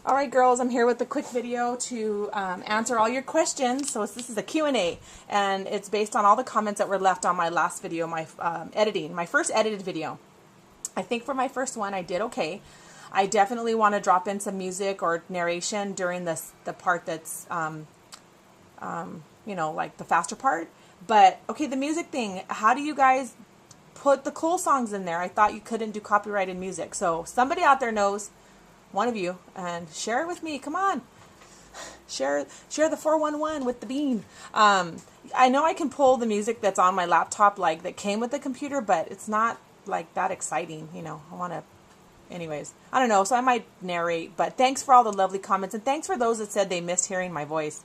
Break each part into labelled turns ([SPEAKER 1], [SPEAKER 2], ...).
[SPEAKER 1] All right, girls, I'm here with a quick video to answer all your questions. So this is a Q&A, and it's based on all the comments that were left on my last video, my my first edited video. I think for my first one, I did okay. I definitely want to drop in some music or narration during the part that's, you know, like the faster part. But, okay, the music thing, how do you guys put the cool songs in there? I thought you couldn't do copyrighted music. So somebody out there knows, one of you, and share it with me. Come on. Share the 411 with the bean. I know I can pull the music that's on my laptop, like that came with the computer, but it's not like that exciting, you know. I want to, anyways, I don't know, so I might narrate. But thanks for all the lovely comments, and thanks for those that said they missed hearing my voice.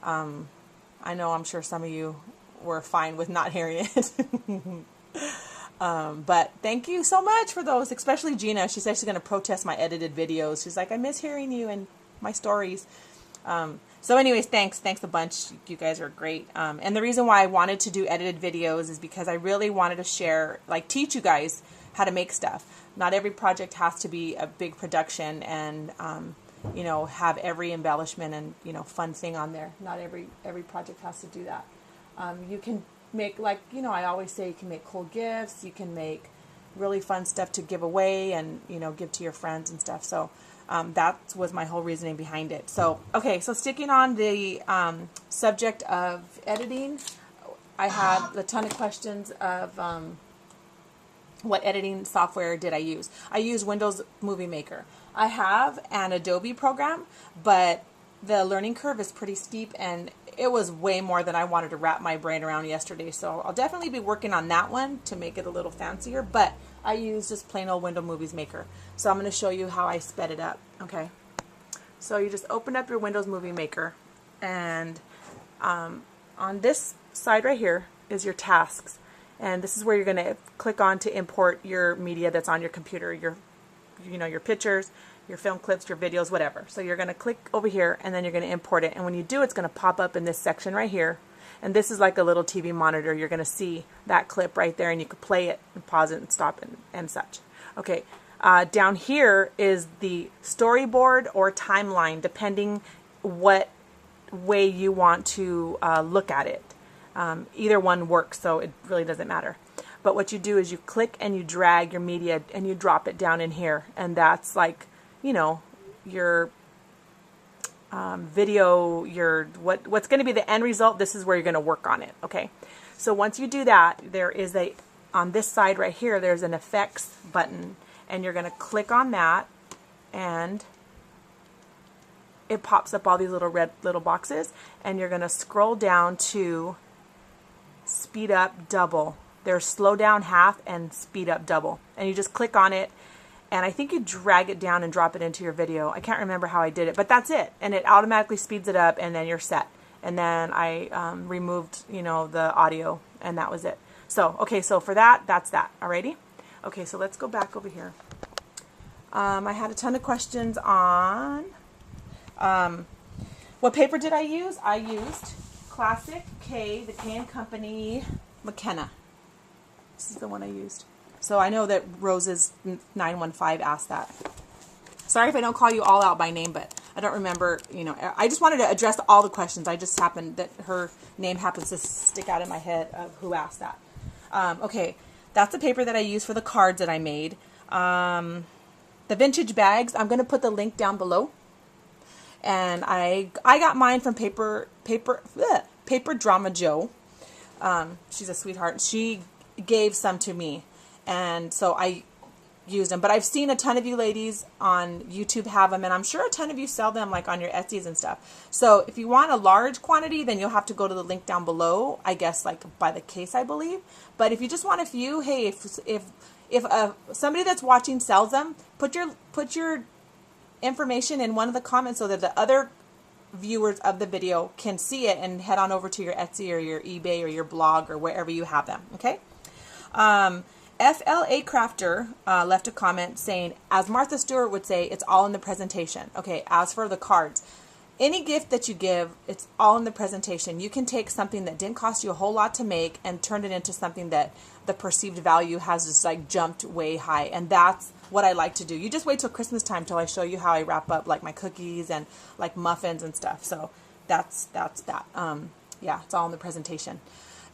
[SPEAKER 1] I know, I'm sure some of you were fine with not hearing it. But thank you so much for those, especially Gina. She said she's going to protest my edited videos. She's like, I miss hearing you and my stories. So anyways, thanks a bunch. You guys are great. And the reason why I wanted to do edited videos is because I really wanted to share, like, teach you guys how to make stuff. Not every project has to be a big production and, you know, have every embellishment and, you know, fun thing on there. Not every project has to do that. You can make, like, you know, I always say you can make cool gifts, you can make really fun stuff to give away and, you know, give to your friends and stuff. So that was my whole reasoning behind it. So, okay, so sticking on the subject of editing, I had a ton of questions of what editing software did I use. I use Windows Movie Maker. I have an Adobe program, but the learning curve is pretty steep, and it was way more than I wanted to wrap my brain around yesterday. So I'll definitely be working on that one to make it a little fancier, but I use just plain old Windows Movies Maker. So I'm going to show you how I sped it up. Okay. So you just open up your Windows Movie Maker, and on this side right here is your tasks. And this is where you're going to click on to import your media that's on your computer, your pictures, your film clips, your videos, whatever. So you're going to click over here, and then you're going to import it. And when you do, it's going to pop up in this section right here. And this is like a little TV monitor. You're going to see that clip right there, and you can play it and pause it and stop it and such. Okay, down here is the storyboard or timeline, depending what way you want to look at it. Either one works, so it really doesn't matter. But what you do is you click and you drag your media and you drop it down in here, and that's like, you know, your video, your what's going to be the end result. This is where you're going to work on it. Okay, so once you do that, there is on this side right here, there's an effects button, and you're going to click on that, and it pops up all these little red boxes, and you're going to scroll down to speed up double. There's slow down half and speed up double, and you just click on it, and I think you drag it down and drop it into your video. I can't remember how I did it, but that's it, and it automatically speeds it up, and then you're set. And then I removed, you know, the audio, and that was it. So okay, so for that, that's that. Alrighty. Okay, so let's go back over here. I had a ton of questions on what paper did I use. I used Classic K, the K & Company McKenna. This is the one I used. So I know that Rose's 915 asked that. Sorry if I don't call you all out by name, but I don't remember, you know, I just wanted to address all the questions. I just happened that her name happens to stick out in my head of who asked that. Okay, that's the paper that I used for the cards that I made. The vintage bags, I'm going to put the link down below. And I got mine from Paper Drama Joe. She's a sweetheart. She gave some to me, and so I used them. But I've seen a ton of you ladies on YouTube have them, and I'm sure a ton of you sell them, like on your Etsy's and stuff. So if you want a large quantity, then you'll have to go to the link down below, I guess, like by the case, I believe. But if you just want a few, hey, if somebody that's watching sells them, put your information in one of the comments so that the other viewers of the video can see it and head on over to your Etsy or your eBay or your blog or wherever you have them. Okay. FLA Crafter left a comment saying, as Martha Stewart would say, it's all in the presentation. Okay, as for the cards, any gift that you give, it's all in the presentation. You can take something that didn't cost you a whole lot to make and turn it into something that the perceived value has just like jumped way high. And that's what I like to do. You just wait till Christmas time till I show you how I wrap up like my cookies and like muffins and stuff. So that's that. Yeah, it's all in the presentation.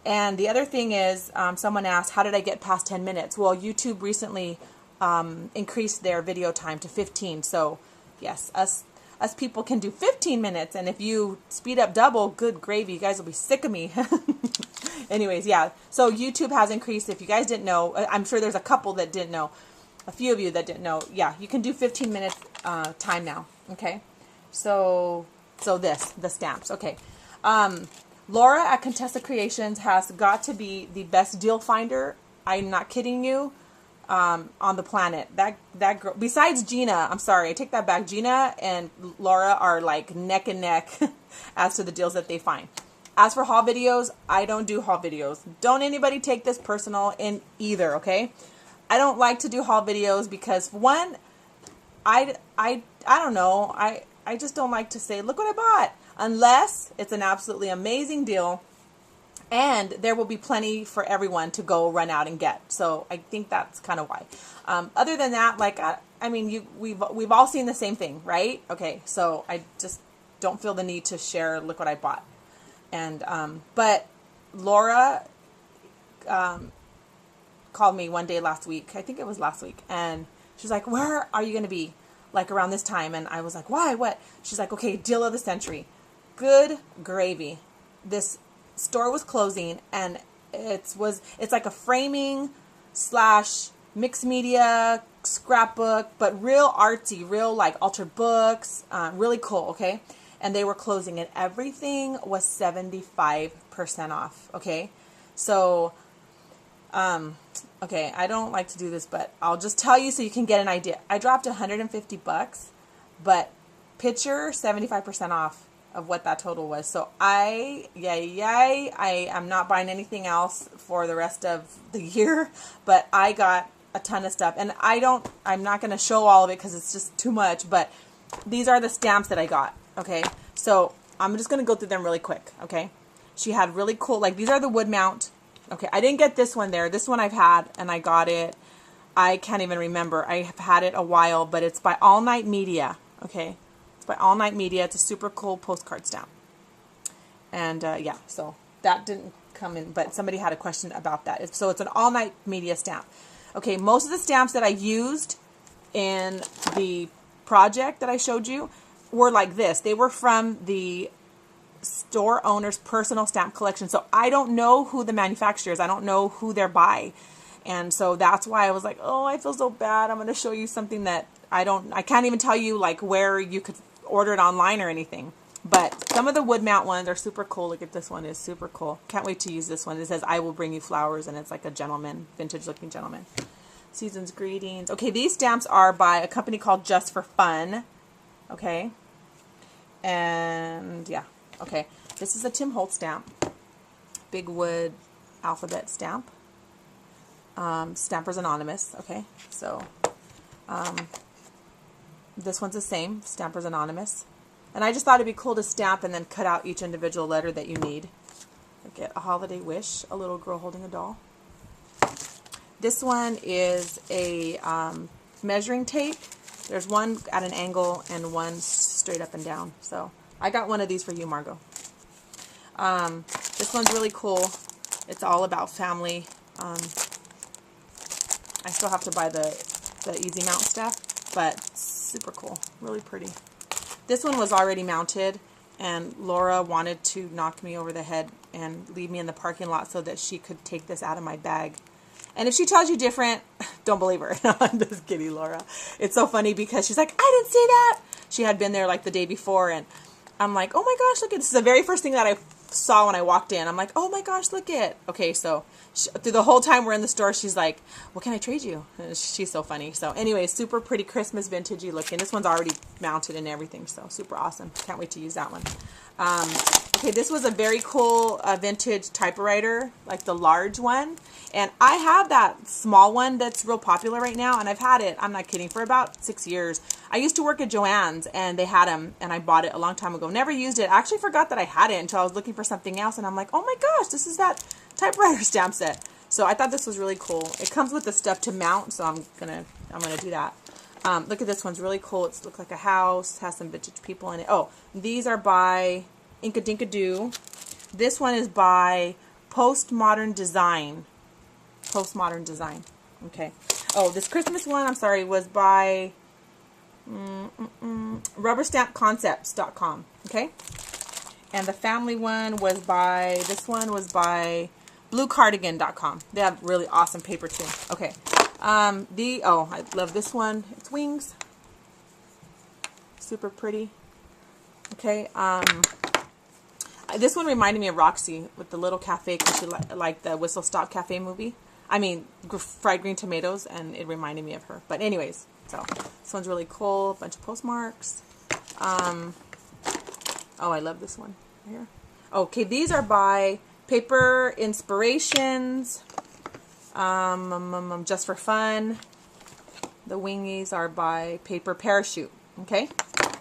[SPEAKER 1] And the other thing is, someone asked, how did I get past 10 minutes? Well, YouTube recently increased their video time to 15. So yes, us people can do 15 minutes. And if you speed up double, good gravy, you guys will be sick of me. Anyways, yeah. So YouTube has increased. If you guys didn't know, I'm sure there's a couple that didn't know, a few of you that didn't know. Yeah, you can do 15 minutes time now. Okay. So the stamps. Okay. Laura at Contessa Creations has got to be the best deal finder. I'm not kidding you. On the planet. That girl, besides Gina, I'm sorry, I take that back. Gina and Laura are like neck and neck as to the deals that they find. As for haul videos, I don't do haul videos. Don't anybody take this personal in either, okay? I don't like to do haul videos because one, I don't know. I just don't like to say, look what I bought, unless it's an absolutely amazing deal and there will be plenty for everyone to go run out and get. So I think that's kind of why. Other than that, like, I mean, we've all seen the same thing, right? Okay. So I just don't feel the need to share, look what I bought. And, but Laura, called me one day last week. I think it was last week. And she's like, where are you going to be? Like around this time. And I was like, why? What? She's like, okay, deal of the century. Good gravy. This store was closing, and it's like a framing / mixed media scrapbook, but real artsy, real like altered books, really cool. Okay. And they were closing, and everything was 75% off. Okay. So, okay, I don't like to do this, but I'll just tell you so you can get an idea. I dropped $150, but picture 75% off of what that total was. So I am not buying anything else for the rest of the year, but I got a ton of stuff, and I'm not going to show all of it because it's just too much, but these are the stamps that I got. Okay. So I'm just going to go through them really quick. Okay. She had really cool, like these are the wood mount. Okay. I didn't get this one there. This one I've had, and I got it. I can't even remember. I have had it a while, but it's by All Night Media. Okay. It's by All Night Media. It's a super cool postcard stamp. And yeah, so that didn't come in, but somebody had a question about that. So it's an All Night Media stamp. Okay, most of the stamps that I used in the project that I showed you were like this. They were from the store owner's personal stamp collection. So I don't know who the manufacturer is. I don't know who they're by. And so that's why I was like, oh, I feel so bad. I'm going to show you something that I can't even tell you like where you could order it online or anything. But some of the wood mount ones are super cool. Look at this one, is super cool. Can't wait to use this one. It says, I will bring you flowers, and it's like a gentleman, vintage looking gentleman. Season's greetings. Okay, these stamps are by a company called Just for Fun. Okay. And yeah, okay. This is a Tim Holtz stamp. Big wood alphabet stamp. Stampers Anonymous. Okay, so this one's the same, Stampers Anonymous. And I just thought it'd be cool to stamp and then cut out each individual letter that you need. Get a holiday wish, a little girl holding a doll. This one is a measuring tape. There's one at an angle and one straight up and down. So I got one of these for you, Margot. This one's really cool. It's all about family. I still have to buy the easy mount stuff, but super cool, really pretty. This one was already mounted, and Laura wanted to knock me over the head and leave me in the parking lot so that she could take this out of my bag. And if she tells you different, don't believe her. No, I'm just kidding, Laura. It's so funny because she's like, I didn't see that. She had been there like the day before, and I'm like, oh my gosh, look at this. This is the very first thing that I saw when I walked in. I'm like, oh my gosh, look at. Okay, so through the whole time we're in the store, she's like, what can I trade you? And she's so funny. So anyway, super pretty Christmas vintagey looking. This one's already mounted and everything, so super awesome. Can't wait to use that one. Okay, this was a very cool vintage typewriter, like the large one. And I have that small one that's real popular right now, and I've had it, I'm not kidding, for about 6 years. I used to work at Joann's, and they had them, and I bought it a long time ago. Never used it. I actually forgot that I had it until I was looking for something else, and I'm like, oh my gosh, this is that typewriter stamp set. So I thought this was really cool. It comes with the stuff to mount, so I'm gonna do that. Look at this one's really cool. It looks like a house, has some vintage people in it. Oh, these are by Inka Dinka Doo. This one is by Postmodern Design. Postmodern Design. Okay. Oh, this Christmas one, I'm sorry, was by rubberstampconcepts.com. Okay. And the family one was by, this one was by bluecardigan.com. They have really awesome paper too. Okay. Oh, I love this one. It's wings. Super pretty. Okay. This one reminded me of Roxy with the little cafe, because she liked the Whistle Stop Cafe movie. I mean, fried green tomatoes, and it reminded me of her. But anyways, so this one's really cool. A bunch of postmarks. Oh, I love this one here. Okay, these are by Paper Inspirations. Just for fun. The wingies are by Paper Parachute. Okay.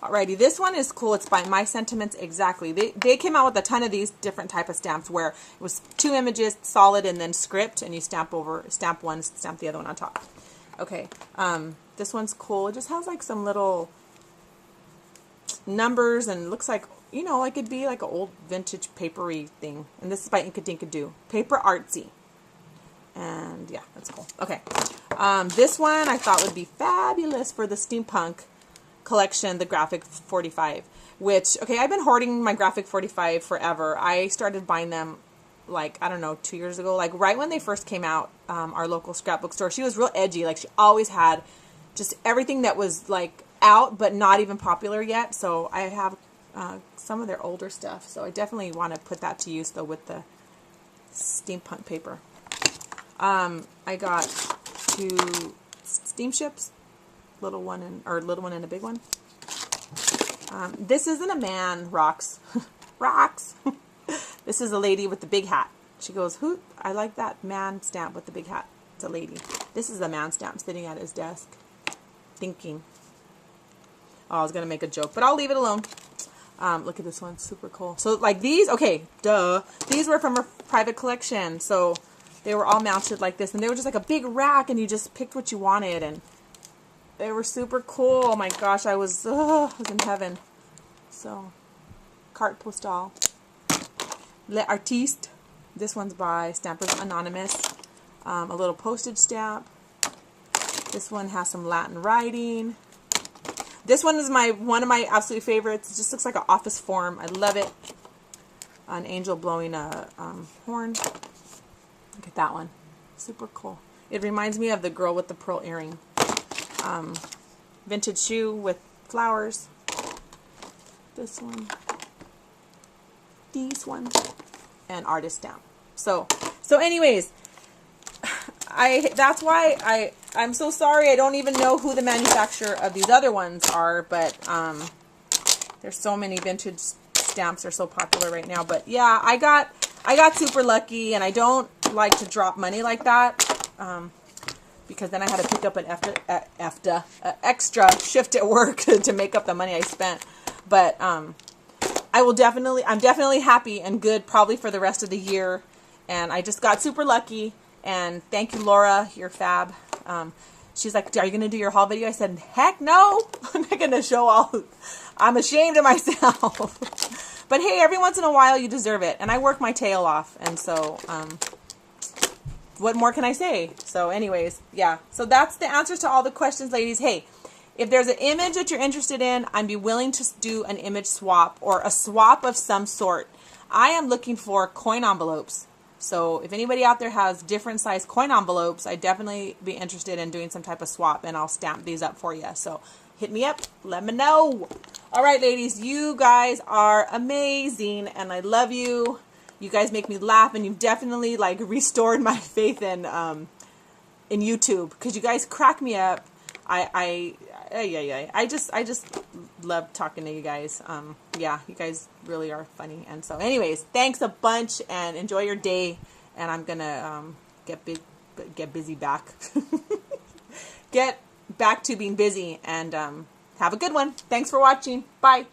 [SPEAKER 1] Alrighty, this one is cool. It's by My Sentiments Exactly. They came out with a ton of these different type of stamps where it was 2 images, solid, and then script, and you stamp one, stamp the other one on top. Okay, this one's cool. It just has like some little numbers and looks like, you know, like it'd be like an old vintage papery thing. And this is by Inka Dinka Doo. Paper Artsy. And yeah, that's cool. Okay, this one I thought would be fabulous for the steampunk collection, the Graphic 45, which, okay, I've been hoarding my Graphic 45 forever. I started buying them like, I don't know, 2 years ago, like right when they first came out. Our local scrapbook store, she was real edgy. Like, she always had just everything that was like out but not even popular yet. So I have some of their older stuff, so I definitely want to put that to use though with the steampunk paper. I got 2 steamships, little one and a big one. This isn't a man, rocks. Rocks. This is a lady with the big hat. She goes, "Who? I like that man stamp with the big hat." It's a lady. This is a man stamp sitting at his desk, thinking. Oh, I was gonna make a joke, but I'll leave it alone. Look at this one, super cool. So like these, okay, duh. These were from her private collection, so they were all mounted like this, and they were just like a big rack, and you just picked what you wanted, and they were super cool. Oh my gosh, I was in heaven. So, carte postale. Les Artistes. This one's by Stampers Anonymous. A little postage stamp. This one has some Latin writing. This one is one of my absolute favorites. It just looks like an office form. I love it. An angel blowing a horn. Look at that one. Super cool. It reminds me of the girl with the pearl earring. Vintage shoe with flowers. This one. These ones. And artist stamp. So anyways, that's why I'm so sorry. I don't even know who the manufacturer of these other ones are, but there's so many vintage stamps are so popular right now. But yeah, I got super lucky, and I don't like to drop money like that, because then I had to pick up an extra shift at work to make up the money I spent. But I'm definitely happy and good probably for the rest of the year, and I just got super lucky. And thank you, Laura, you're fab. She's like, "Are you gonna do your haul video?" I said, "Heck no, I'm not gonna show all. I'm ashamed of myself." But hey, every once in a while you deserve it, and I work my tail off, and so what more can I say? So anyways, yeah, so that's the answers to all the questions, ladies. Hey, if there's an image that you're interested in, I'd be willing to do an image swap or a swap of some sort. I am looking for coin envelopes. So if anybody out there has different size coin envelopes, I'd definitely be interested in doing some type of swap, and I'll stamp these up for you. So hit me up. Let me know. All right, ladies, you guys are amazing, and I love you. You guys make me laugh, and you've definitely like restored my faith in YouTube, because you guys crack me up. I just love talking to you guys. Yeah, you guys really are funny. And so anyways, thanks a bunch, and enjoy your day. And I'm gonna get busy back. Get back to being busy, and have a good one. Thanks for watching. Bye.